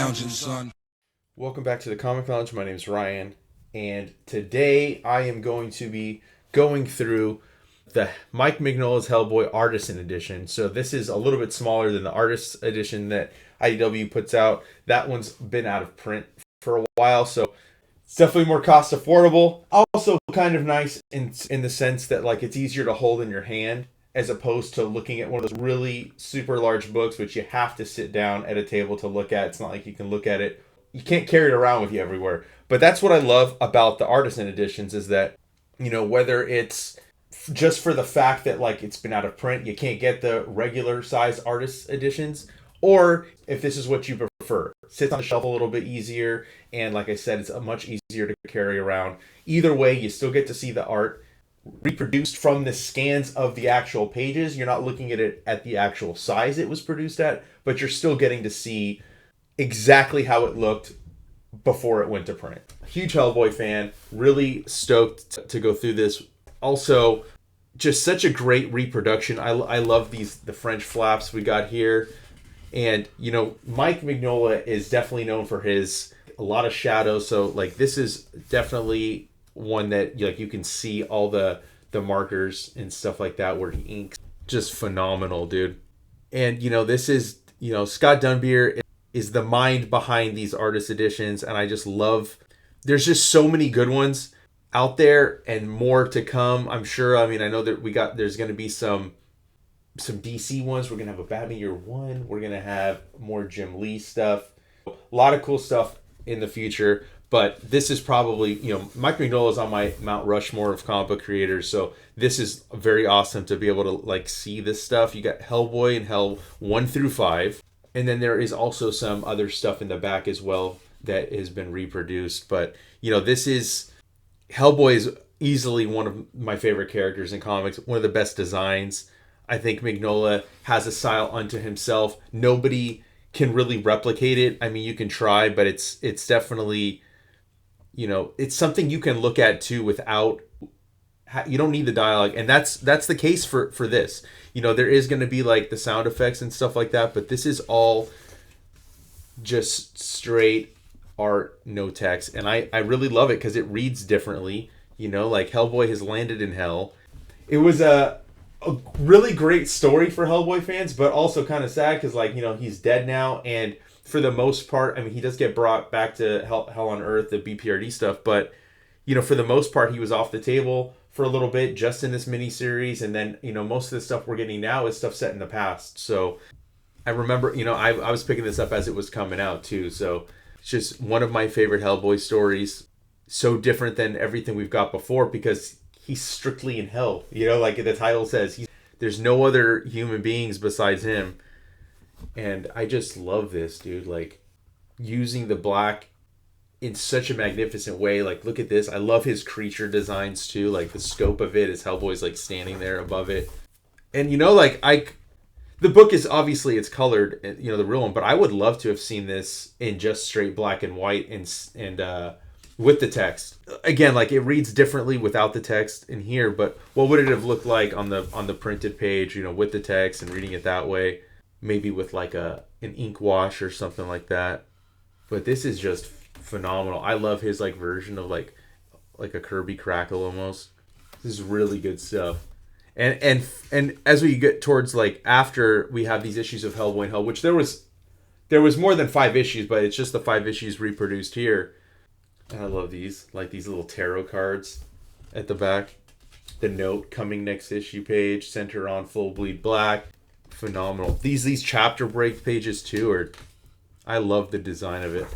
lounging, son. Welcome back to the Comic Lounge. My name is Ryan, and today I am going to be going through the Mike Mignola's Hellboy Artisan Edition. So this is a little bit smaller than the Artist Edition that IDW puts out. That one's been out of print for a while, so it's definitely more cost affordable. Also kind of nice in the sense that like it's easier to hold in your hand as opposed to looking at one of those really super large books which you have to sit down at a table to look at. It's not like you can look at it. You can't carry it around with you everywhere. But that's what I love about the Artisan editions is that, you know, whether it's just for the fact that like it's been out of print, you can't get the regular size artist editions, or if this is what you prefer, sits on the shelf a little bit easier, and like I said, it's much easier to carry around. Either way, you still get to see the art reproduced from the scans of the actual pages. You're not looking at it at the actual size it was produced at, but you're still getting to see exactly how it looked before it went to print. Huge Hellboy fan, really stoked to go through this. Also, just such a great reproduction. I love the French flaps we got here. And, you know, Mike Mignola is definitely known for a lot of shadows. So, like, this is definitely one that, like, you can see all the markers and stuff like that where he inks. Just phenomenal, dude. And, you know, this is, you know, Scott Dunbier is the mind behind these artist editions, and I just love, there's just so many good ones out there and more to come, I'm sure. I mean, I know that there's going to be some DC ones. We're going to have a Batman Year One. We're going to have more Jim Lee stuff. A lot of cool stuff in the future, but this is probably, you know, Mike Mignola is on my Mount Rushmore of comic book creators, so this is very awesome to be able to, like, see this stuff. You got Hellboy and Hell 1 through 5. And then there is also some other stuff in the back as well that has been reproduced. But, you know, Hellboy is easily one of my favorite characters in comics. One of the best designs. I think Mignola has a style unto himself. Nobody can really replicate it. I mean, you can try, but it's definitely, you know, it's something you can look at too without, you don't need the dialogue. And that's the case for this. You know, there is going to be like the sound effects and stuff like that, but this is all just straight art, no text. And I really love it because it reads differently. You know, like Hellboy has landed in hell. It was a really great story for Hellboy fans, but also kind of sad because, like, you know, he's dead now. And for the most part, I mean, he does get brought back to Hell on Earth, the BPRD stuff. But, you know, for the most part, he was off the table for a little bit just in this miniseries, and then, you know, most of the stuff we're getting now is stuff set in the past. So I remember, you know, I was picking this up as it was coming out too, so it's just one of my favorite Hellboy stories. So different than everything we've got before because he's strictly in hell, you know, like the title says, there's no other human beings besides him. And I just love this, dude, like using the black in such a magnificent way. Like, look at this. I love his creature designs too. Like, the scope of it is Hellboy's like standing there above it. And, you know, like, the book is obviously, it's colored, you know, the real one, but I would love to have seen this in just straight black and white and with the text. Again, like, it reads differently without the text in here, but what would it have looked like on the printed page, you know, with the text and reading it that way? Maybe with like an ink wash or something like that. But this is just phenomenal. I love his like version of like a Kirby Crackle almost. This is really good stuff. And as we get towards like after we have these issues of Hellboy and Hell, which there was more than 5 issues, but it's just the 5 issues reproduced here. And I love these, like these little tarot cards at the back. The note coming next issue page, center on full bleed black. Phenomenal. These chapter break pages too I love the design of it.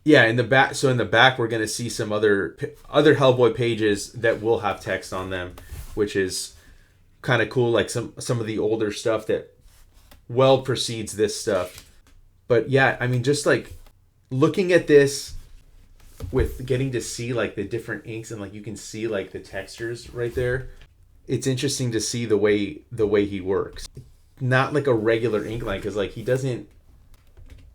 Yeah, in the back. So in the back, we're gonna see some other Hellboy pages that will have text on them, which is kind of cool. Like some of the older stuff that well precedes this stuff. But yeah, I mean, just like looking at this with getting to see like the different inks and like you can see like the textures right there. It's interesting to see the way he works. Not like a regular ink line because like he doesn't.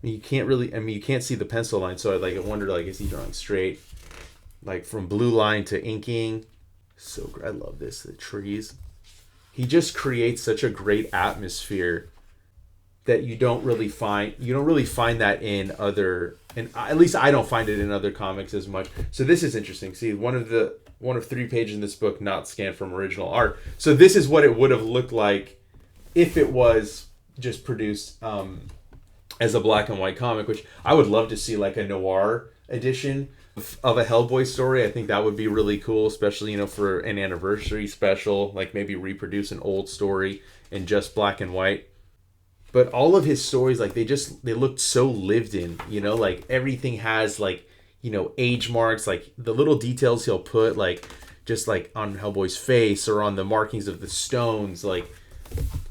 You can't really, I mean, you can't see the pencil line, so I wonder, like, is he drawing straight? Like, from blue line to inking. So great. I love this. The trees. He just creates such a great atmosphere that you don't really find that in other, and at least I don't find it in other comics as much. So this is interesting. See, one of 3 pages in this book not scanned from original art. So this is what it would have looked like if it was just produced as a black and white comic, which I would love to see, like a noir edition of a Hellboy story. I think that would be really cool, especially, for an anniversary special, like maybe reproduce an old story in just black and white. But all of his stories, like they looked so lived in, like everything has like, age marks, like the little details he'll put, like just like on Hellboy's face or on the markings of the stones. Like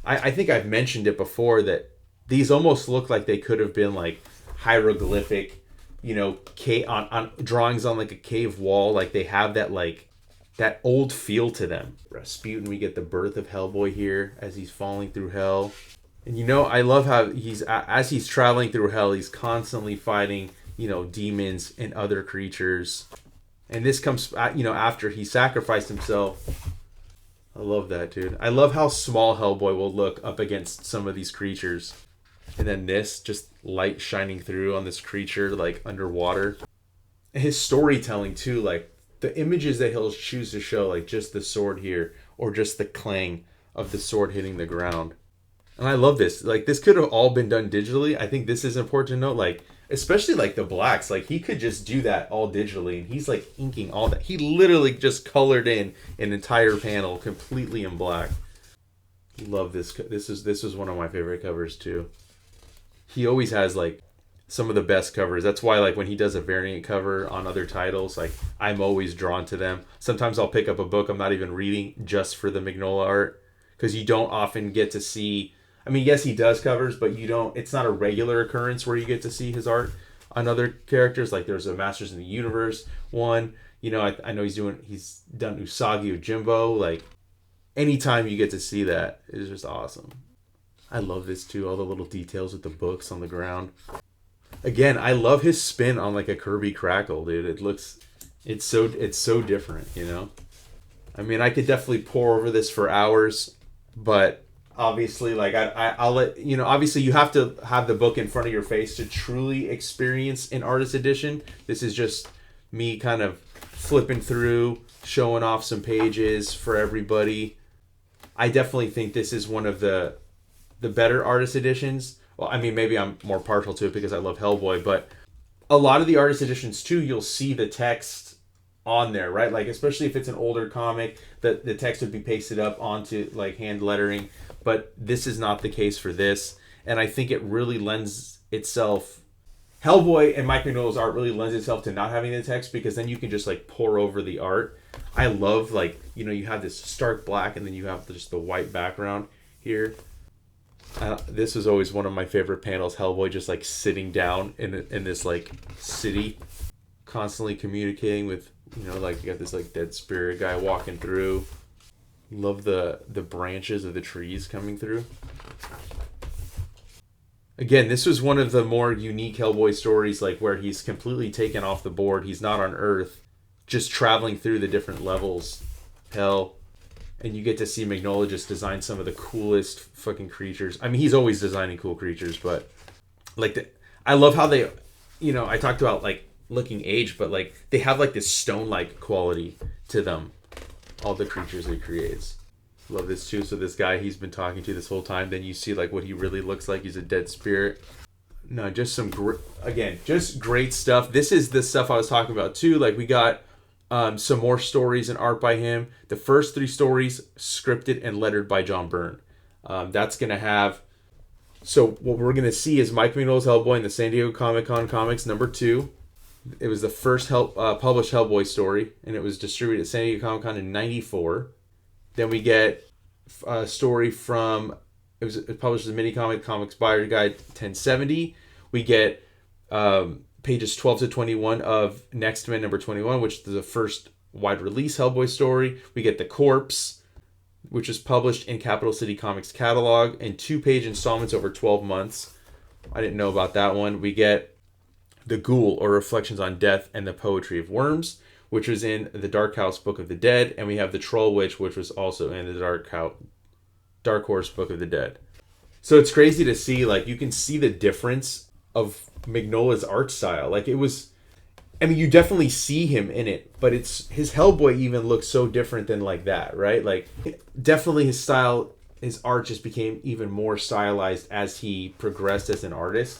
I think I've mentioned it before that these almost look like they could have been like hieroglyphic, on drawings on like a cave wall. Like they have that like that old feel to them. Rasputin, we get the birth of Hellboy here as he's falling through hell. And I love how as he's traveling through hell, he's constantly fighting, demons and other creatures. And this comes, after he sacrificed himself. I love that, dude. I love how small Hellboy will look up against some of these creatures. And then this, just light shining through on this creature, like underwater. And his storytelling too, like the images that he'll choose to show, like just the sword here, or just the clang of the sword hitting the ground. And I love this. Like, this could have all been done digitally. I think this is important to note. Like, especially, like, the blacks. Like, he could just do that all digitally. And he's, like, inking all that. He literally just colored in an entire panel completely in black. Love this. This is one of my favorite covers, too. He always has, like, some of the best covers. That's why, like, when he does a variant cover on other titles, like, I'm always drawn to them. Sometimes I'll pick up a book I'm not even reading just for the Mignola art. Because you don't often get to see... I mean, yes, he does covers, but it's not a regular occurrence where you get to see his art on other characters. Like there's a Masters in the Universe one. I know he's done Usagi Ojimbo. Like anytime you get to see that, it's just awesome. I love this too. All the little details with the books on the ground. Again, I love his spin on like a Kirby Crackle, dude. It's so different, I mean, I could definitely pour over this for hours, but obviously, like I'll let obviously you have to have the book in front of your face to truly experience an artist edition. This is just me kind of flipping through, showing off some pages for everybody. I definitely think this is one of the better artist editions. Well, I mean, maybe I'm more partial to it because I love Hellboy, but a lot of the artist editions too, you'll see the text on there, right? Like, especially if it's an older comic, the text would be pasted up onto like hand lettering. But this is not the case for this. And I think it really lends itself... Hellboy and Mike Mignola's art really lends itself to not having the text, because then you can just like pour over the art. I love, like, you have this stark black and then you have just the white background here. This was always one of my favorite panels. Hellboy just like sitting down in this like city, constantly communicating with, like you got this like dead spirit guy walking through. Love the branches of the trees coming through. Again, this was one of the more unique Hellboy stories, like where he's completely taken off the board. He's not on Earth, just traveling through the different levels. Hell. And you get to see Mignola just design some of the coolest fucking creatures. I mean, he's always designing cool creatures, but like I love how they, I talked about like looking aged, but like they have like this stone-like quality to them. All the creatures he creates. Love this too. So this guy he's been talking to this whole time, then you see like what he really looks like. He's a dead spirit. No, just just great stuff. This is the stuff I was talking about too. Like we got some more stories and art by him. The first 3 stories scripted and lettered by John Byrne. That's gonna have. So what we're gonna see is Mike Mignola's Hellboy in the San Diego Comic-Con Comics #2. It was the first published Hellboy story, and it was distributed at San Diego Comic-Con in '94. Then we get a story from... It was published as a mini-comic, Comics Buyer Guide 1070. We get pages 12 to 21 of Next Men #21, which is the first wide-release Hellboy story. We get The Corpse, which is published in Capital City Comics catalog, in 2-page installments over 12 months. I didn't know about that one. We get The Ghoul, or Reflections on Death and the Poetry of Worms, which was in the Dark House Book of the Dead. And we have The Troll Witch, which was also in the Dark Horse Book of the Dead. So it's crazy to see, like, you can see the difference of Mignola's art style. Like, it was, I mean, you definitely see him in it, but it's his Hellboy even looks so different than like that, right? Like, definitely his style, his art just became even more stylized as he progressed as an artist.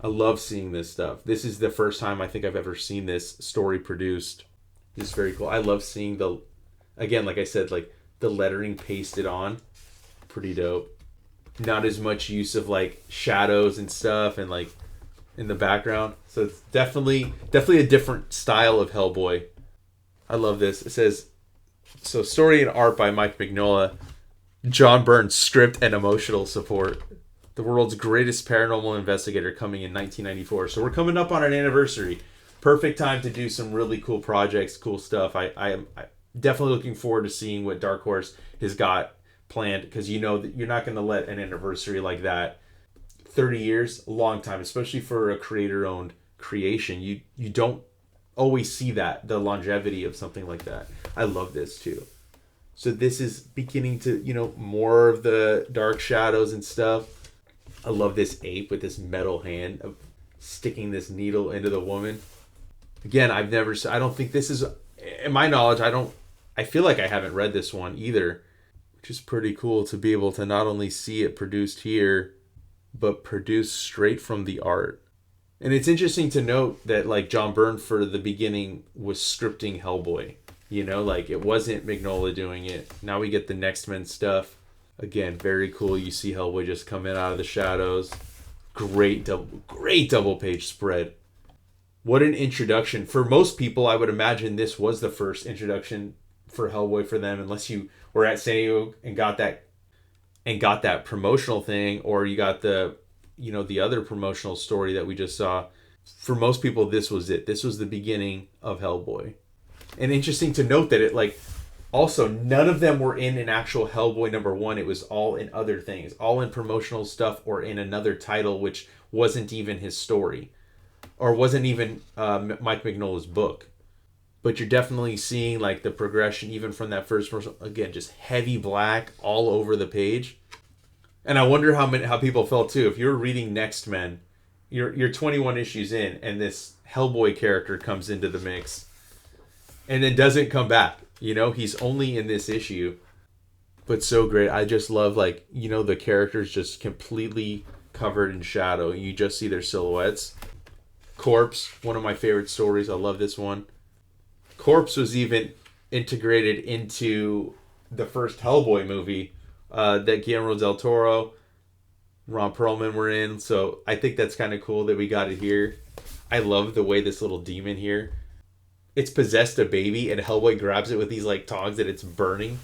I love seeing this stuff. This is the first time I think I've ever seen this story produced. It's very cool. I love seeing the, again, like I said, like the lettering pasted on. Pretty dope. Not as much use of like shadows and stuff and like in the background. So it's definitely a different style of Hellboy. I love this. It says, so story and art by Mike Mignola. John Byrne's script and emotional support. The world's greatest paranormal investigator coming in 1994. So we're coming up on an anniversary. Perfect time to do some really cool projects, cool stuff. I'm definitely looking forward to seeing what Dark Horse has got planned, because you know that you're not going to let an anniversary like that, 30 years, a long time, especially for a creator-owned creation. You don't always see that, the longevity of something like that. I love this too. So this is beginning to, more of the dark shadows and stuff. I love this ape with this metal hand of sticking this needle into the woman. Again, I don't think this is, in my knowledge, I feel like I haven't read this one either, which is pretty cool to be able to not only see it produced here, but produced straight from the art. And it's interesting to note that like John Byrne for the beginning was scripting Hellboy. Like it wasn't Mignola doing it. Now we get the Next Men stuff. Again, very cool. You see Hellboy just come in out of the shadows. Great double page spread. What an introduction. For most people, I would imagine this was the first introduction for Hellboy for them, unless you were at San Diego and got that promotional thing, or you got the other promotional story that we just saw. For most people, this was it. This was the beginning of Hellboy. And interesting to note that it also, none of them were in an actual Hellboy #1. It was all in other things, all in promotional stuff or in another title, which wasn't even his story, or wasn't even Mike Mignola's book. But you're definitely seeing like the progression, even from that first person. Again, just heavy black all over the page. And I wonder how people felt too. If you're reading Next Men, you're 21 issues in, and this Hellboy character comes into the mix, and then doesn't come back. He's only in this issue, but so great. I just love the characters just completely covered in shadow. You just see their silhouettes. Corpse, one of my favorite stories. I love this one. Corpse was even integrated into the first Hellboy movie that Guillermo del Toro, Ron Perlman were in. So I think that's kind of cool that we got it here. I love the way this little demon here, it's possessed a baby, and Hellboy grabs it with these tongs that it's burning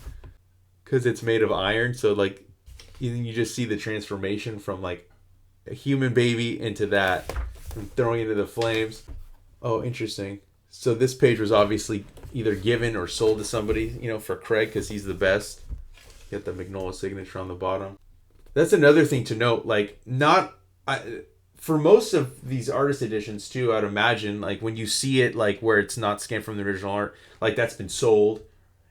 because it's made of iron. So you just see the transformation from a human baby into that, and throwing into the flames. Oh, interesting. So this page was obviously either given or sold to somebody, for Craig, because he's the best. Get the Mignola signature on the bottom. That's another thing to note. For most of these artist editions too, I'd imagine when you see it where it's not scanned from the original art, that's been sold.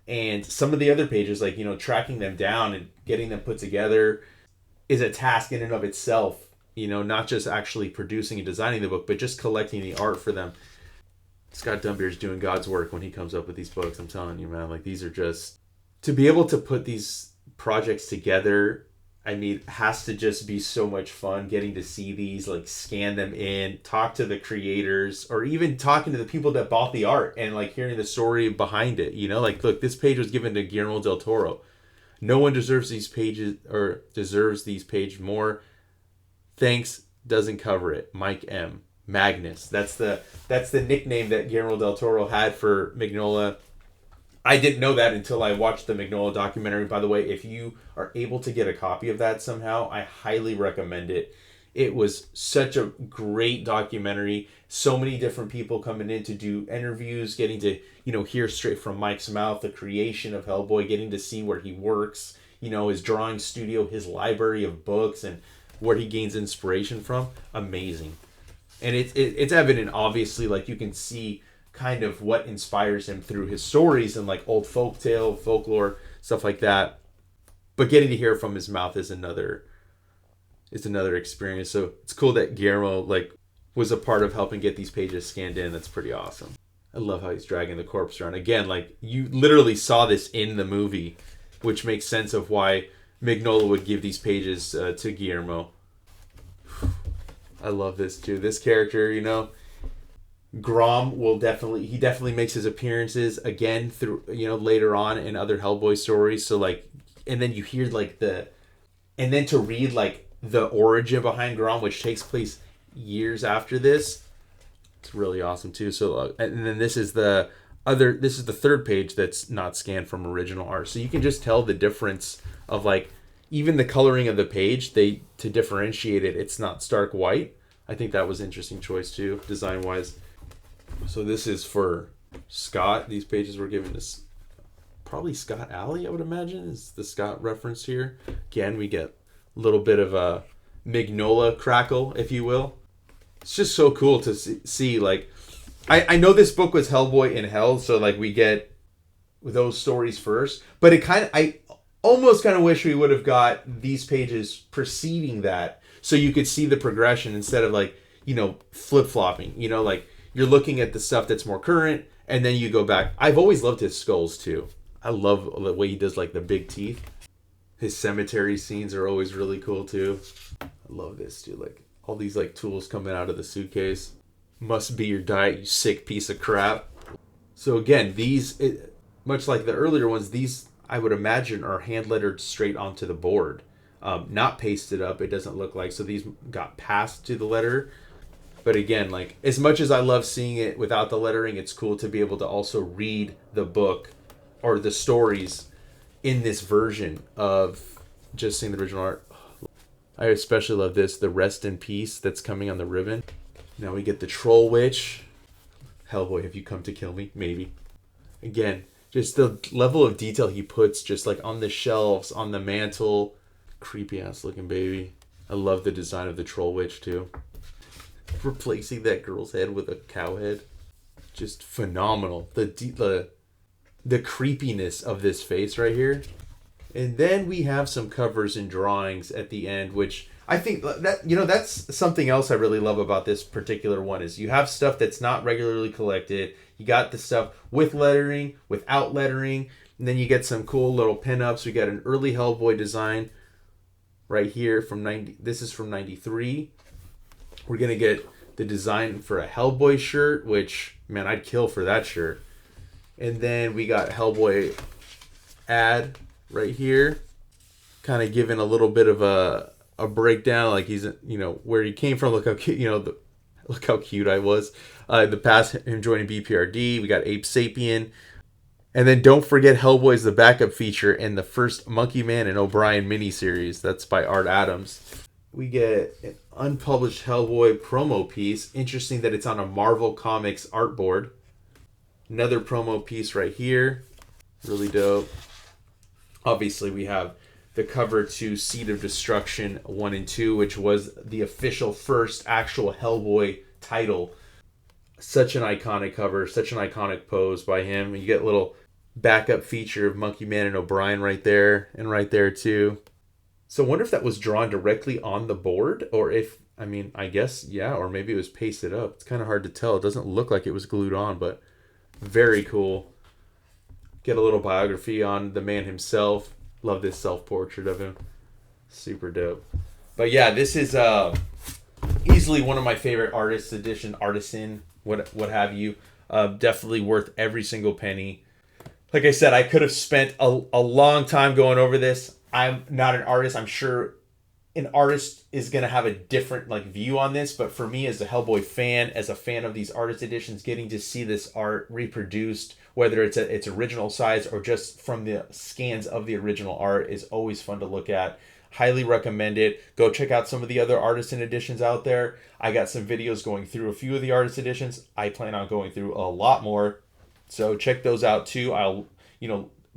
And some of the other pages, tracking them down and getting them put together is a task in and of itself. Not just actually producing and designing the book, but just collecting the art for them. Scott Dunbeer's doing God's work when he comes up with these books. I'm telling you, man. These are just, to be able to put these projects together, has to just be so much fun getting to see these, scan them in, talk to the creators, or even talking to the people that bought the art and hearing the story behind it. Look, this page was given to Guillermo del Toro. No one deserves these pages more. Thanks doesn't cover it. Mike M. Magnus. That's the nickname that Guillermo del Toro had for Mignola. I didn't know that until I watched the Mignola documentary. By the way, if you are able to get a copy of that somehow, I highly recommend it. It was such a great documentary. So many different people coming in to do interviews, getting to, hear straight from Mike's mouth the creation of Hellboy, getting to see where he works, his drawing studio, his library of books, and where he gains inspiration from. Amazing. And it's evident, obviously, you can see kind of what inspires him through his stories and old folklore, stuff like that. But getting to hear from his mouth is another is another experience. So it's cool that Guillermo like was a part of helping get these pages scanned in. That's pretty awesome. I love how he's dragging the corpse around. Again, like you literally saw this in the movie, which makes sense of why Mignola would give these pages to Guillermo. I love this too. This character, you know, Grom will definitely makes his appearances again through, you know, later on in other Hellboy stories. So like, and then you hear like and then to read like the origin behind Grom, which takes place years after this, it's really awesome too. So and then this is the third page that's not scanned from original art, so you can just tell the difference of like even the coloring of the page. They to differentiate it, it's not stark white. I think that was an interesting choice too, design wise. So this is for Scott. These pages were given to probably Scott Alley, I would imagine, is the Scott reference here. Again, we get a little bit of a Mignola crackle, if you will. It's just so cool to see like, I know this book was Hellboy in Hell, so like we get those stories first, but I almost kind of wish we would have got these pages preceding that, so you could see the progression instead of like, you know, flip-flopping, you know, like you're looking at the stuff that's more current and then you go back. I've always loved his skulls too. I love the way he does like the big teeth. His cemetery scenes are always really cool too. I love this too, like all these like tools coming out of the suitcase. Must be your diet, you sick piece of crap. So again, much like the earlier ones, these I would imagine are hand lettered straight onto the board, not pasted up. It doesn't look like, so these got passed to the letter. But again, like as much as I love seeing it without the lettering, it's cool to be able to also read the book or the stories in this version of just seeing the original art. I especially love this, the rest in peace that's coming on the ribbon. Now we get the Troll Witch. Hellboy, have you come to kill me? Maybe. Again, just the level of detail he puts just like on the shelves, on the mantle. Creepy ass looking baby. I love the design of the Troll Witch too. Replacing that girl's head with a cow head. Just phenomenal. The creepiness of this face right here. And then we have some covers and drawings at the end, which I think that, you know, that's something else I really love about this particular one is you have stuff that's not regularly collected. You got the stuff with lettering, without lettering, and then you get some cool little pinups. We got an early Hellboy design right here from 90. This is from 93. We're going to get the design for a Hellboy shirt, which, man, I'd kill for that shirt. And then we got Hellboy ad right here, kind of giving a little bit of a breakdown, like he's, you know, where he came from. Look how cute, you know, look how cute I was. The past, him joining BPRD. We got Ape Sapien. And then don't forget Hellboy's the backup feature in the first Monkey Man and O'Brien miniseries. That's by Art Adams. We get an unpublished Hellboy promo piece. Interesting that it's on a Marvel Comics artboard. Another promo piece right here. Really dope. Obviously, we have the cover to Seed of Destruction 1 and 2, which was the official first actual Hellboy title. Such an iconic cover, such an iconic pose by him. You get a little backup feature of Monkey Man and O'Brien right there, and right there too. So I wonder if that was drawn directly on the board, or if, I mean, I guess, yeah, or maybe it was pasted up. It's kind of hard to tell. It doesn't look like it was glued on, but very cool. Get a little biography on the man himself. Love this self-portrait of him. Super dope. But yeah, this is easily one of my favorite artists edition, Artisan, what have you. Definitely worth every single penny. Like I said, I could have spent a long time going over this. I'm not an artist. I'm sure an artist is going to have a different like view on this. But for me as a Hellboy fan, as a fan of these artist editions, getting to see this art reproduced, whether it's its original size or just from the scans of the original art, is always fun to look at. Highly recommend it. Go check out some of the other artisan editions out there. I got some videos going through a few of the artist editions. I plan on going through a lot more. So check those out too. I'll,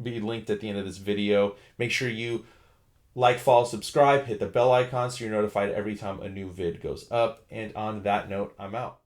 be linked at the end of this video. Make sure you like, follow, subscribe, hit the bell icon so you're notified every time a new vid goes up. And on that note, I'm out.